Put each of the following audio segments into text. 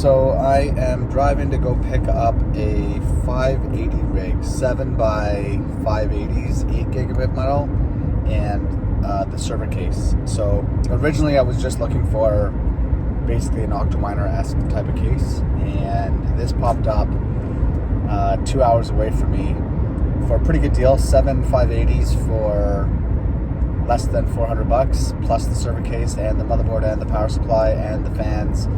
So I am driving to go pick up a 580 rig, 7 by 580s, 8 gigabit metal, and the server case. So originally I was just looking for basically an octominer-esque type of case, and this popped up 2 hours away from me for a pretty good deal. 7 580s for less than $400, plus the server case and the motherboard and the power supply and the fans.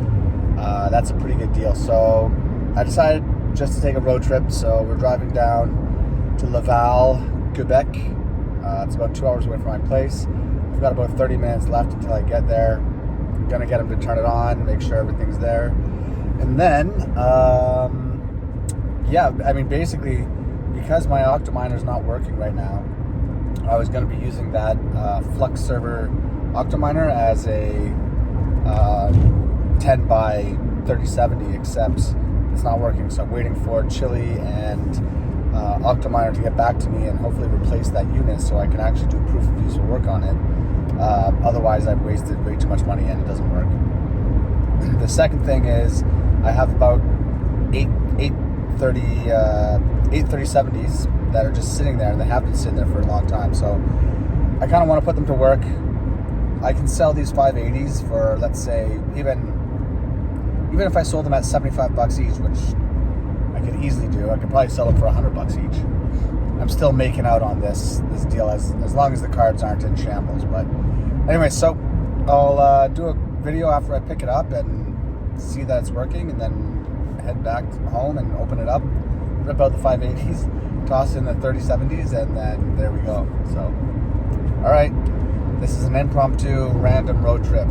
That's a pretty good deal. So I decided just to take a road trip. So we're driving down to Laval, Quebec. It's about 2 hours away from my place. I've got about 30 minutes left until I get there. I'm gonna get him to turn it on, make sure everything's there, and then yeah, I mean, basically, because my octominer is not working right now, I was going to be using that flux server octominer as a 10 by 3070, except it's not working. So I'm waiting for Chili and octominer to get back to me and hopefully replace that unit so I can actually do proof of useful work on it. Otherwise, I've wasted way too much money and it doesn't work. The second thing is I have about 83070s that are just sitting there, and they have been sitting there for a long time. So I kind of want to put them to work. I can sell these 580s for, let's say, even if I sold them at $75 each, which I could easily do. I could probably sell them for $100 each. I'm still making out on this deal as long as the cards aren't in shambles. But anyway, so I'll do a video after I pick it up and see that it's working, and then head back home and open it up, rip out the 580s, toss in the 3070s, and then there we go. So, all right, this is an impromptu random road trip.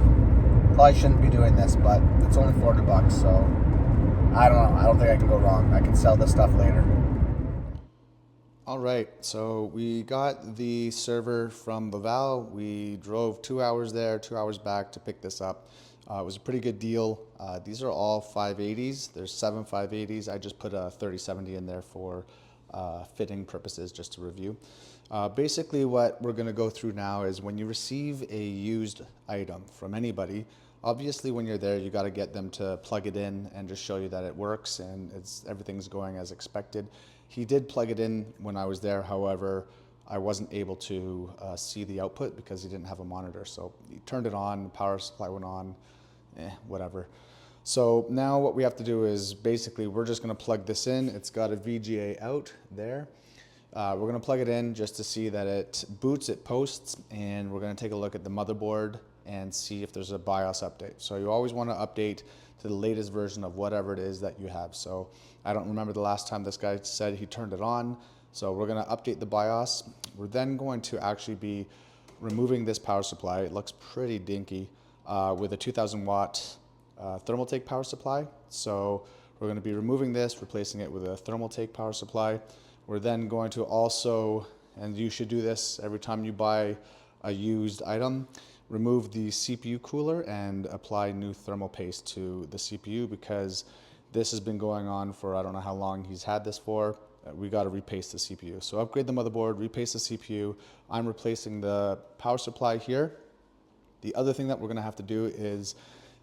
Probably shouldn't be doing this, but it's only $400, so I don't know. I don't think I can go wrong. I can sell this stuff later. All right, so we got the server from Laval. We drove 2 hours there, 2 hours back to pick this up. It was a pretty good deal. These are all 580s. There's 7 580s. I just put a 3070 in there for fitting purposes, just to review. Basically, what we're going to go through now is when you receive a used item from anybody, obviously when you're there, you got to get them to plug it in and just show you that it works and everything's going as expected. He did plug it in when I was there. However, I wasn't able to see the output because he didn't have a monitor. So he turned it on, the power supply went on, whatever. So now what we have to do is basically we're just going to plug this in. It's got a VGA out there. We're going to plug it in just to see that it boots, it posts, and we're going to take a look at the motherboard and see if there's a BIOS update. So you always want to update to the latest version of whatever it is that you have. So I don't remember the last time this guy said he turned it on. So we're going to update the BIOS. We're then going to actually be removing this power supply. It looks pretty dinky with a 2000 watt Thermaltake power supply. So we're going to be removing this, replacing it with a Thermaltake power supply. We're then going to also, and you should do this every time you buy a used item, remove the CPU cooler and apply new thermal paste to the CPU, because this has been going on for I don't know how long he's had this for. We got to repaste the CPU. So upgrade the motherboard, repaste the CPU. I'm replacing the power supply here. The other thing that we're going to have to do is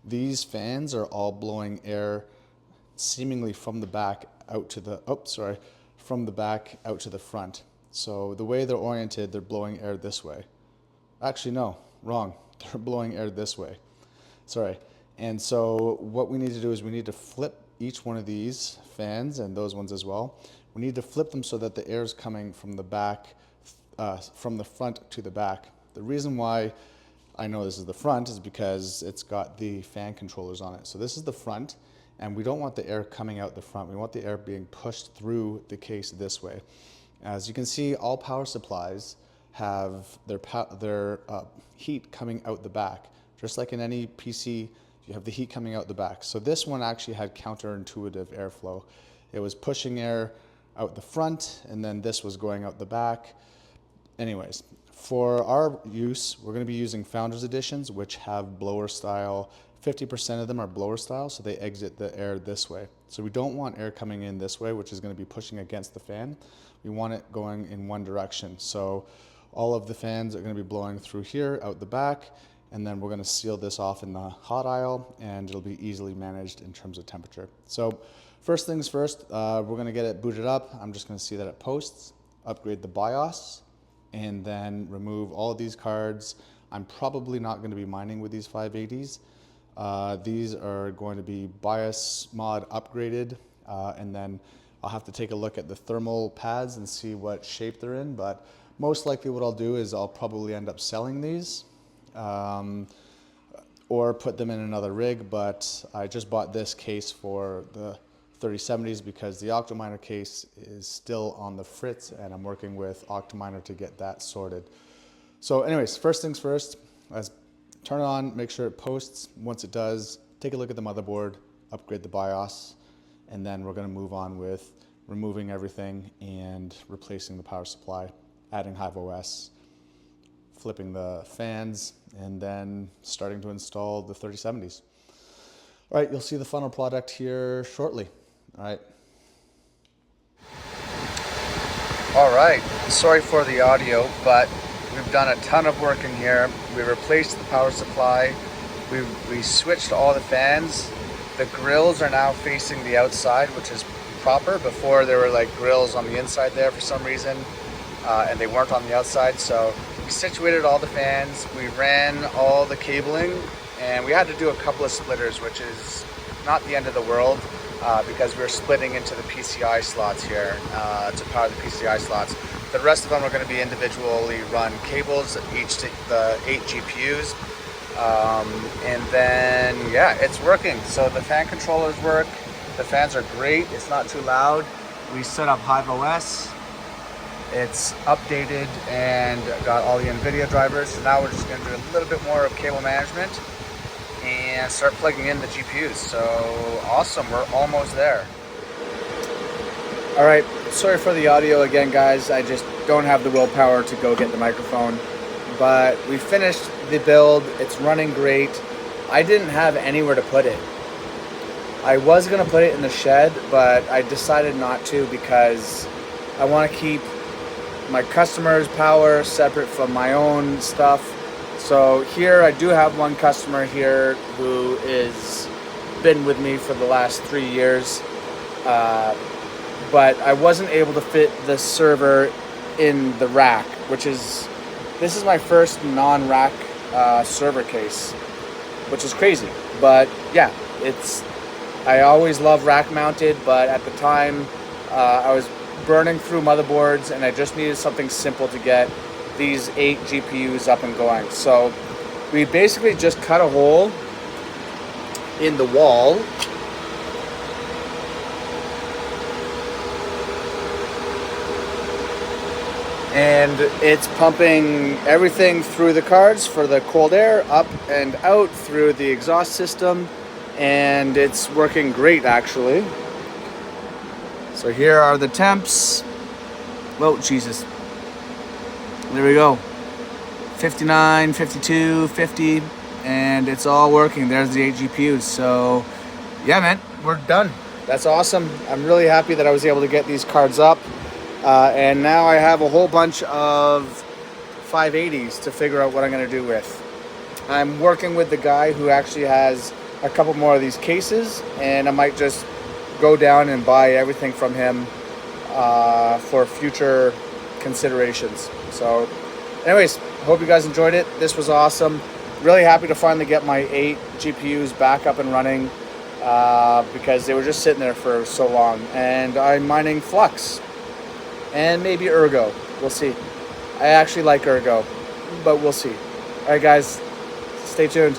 these fans are all blowing air seemingly from the back out to the, from the back out to the front. So the way they're oriented, they're blowing air this way. Actually, no, wrong. They're blowing air this way. Sorry. And so what we need to do is we need to flip each one of these fans and those ones as well. We need to flip them so that the air is coming from the back, from the front to the back. The reason why I know this is the front is because it's got the fan controllers on it. So this is the front, and we don't want the air coming out the front. We want the air being pushed through the case this way. As you can see, all power supplies have their heat coming out the back. Just like in any PC, you have the heat coming out the back. So this one actually had counterintuitive airflow. It was pushing air out the front, and then this was going out the back. Anyways, for our use, we're going to be using Founders Editions, which have blower style. 50% of them are blower style, so they exit the air this way. So we don't want air coming in this way, which is going to be pushing against the fan. We want it going in one direction. So all of the fans are going to be blowing through here, out the back, and then we're going to seal this off in the hot aisle, and it'll be easily managed in terms of temperature. So first things first, we're going to get it booted up. I'm just going to see that it posts, upgrade the BIOS, and then remove all of these cards. I'm probably not going to be mining with these 580s. These are going to be BIOS mod upgraded, and then I'll have to take a look at the thermal pads and see what shape they're in, but most likely what I'll do is I'll probably end up selling these or put them in another rig, but I just bought this case for the 3070s because the octominer case is still on the fritz, and I'm working with octominer to get that sorted. So anyways, first things first, let's turn it on, make sure it posts. Once it does, take a look at the motherboard, upgrade the BIOS, and then we're going to move on with removing everything and replacing the power supply, adding Hive OS, flipping the fans, and then starting to install the 3070s. All right, you'll see the final product here shortly. All right, sorry for the audio, but we've done a ton of work in here. We replaced the power supply. We switched all the fans. The grills are now facing the outside, which is proper. Before there were like grills on the inside there for some reason, and they weren't on the outside. So we situated all the fans. We ran all the cabling, and we had to do a couple of splitters, which is not the end of the world, because we're splitting into the PCI slots here to power the PCI slots. The rest of them are going to be individually run cables, each to the 8 GPUs. And then, yeah, it's working. So the fan controllers work. The fans are great. It's not too loud. We set up Hive OS. It's updated and got all the NVIDIA drivers. So now we're just going to do a little bit more of cable management and start plugging in the GPUs. So awesome. We're almost there. All right. Sorry for the audio again, guys. I just don't have the willpower to go get the microphone. But we finished the build. It's running great. I didn't have anywhere to put it. I was going to put it in the shed, but I decided not to because I want to keep my customers' power separate from my own stuff. So here I do have one customer here who is been with me for the last 3 years. But I wasn't able to fit the server in the rack, this is my first non-rack server case, which is crazy. But yeah, I always love rack mounted, but at the time I was burning through motherboards and I just needed something simple to get these 8 GPUs up and going. So we basically just cut a hole in the wall and it's pumping everything through the cards for the cold air up and out through the exhaust system, and it's working great actually. So here are the temps. Oh Jesus, there we go, 59, 52, 50, and it's all working. There's the 8 GPUs. So yeah, man, we're done. That's awesome. I'm really happy that I was able to get these cards up. And now I have a whole bunch of 580s to figure out what I'm going to do with. I'm working with the guy who actually has a couple more of these cases, and I might just go down and buy everything from him for future considerations. So anyways, hope you guys enjoyed it. This was awesome. Really happy to finally get my 8 GPUs back up and running because they were just sitting there for so long. And I'm mining Flux. And maybe Ergo. We'll see. I actually like Ergo, but we'll see. All right, guys, stay tuned.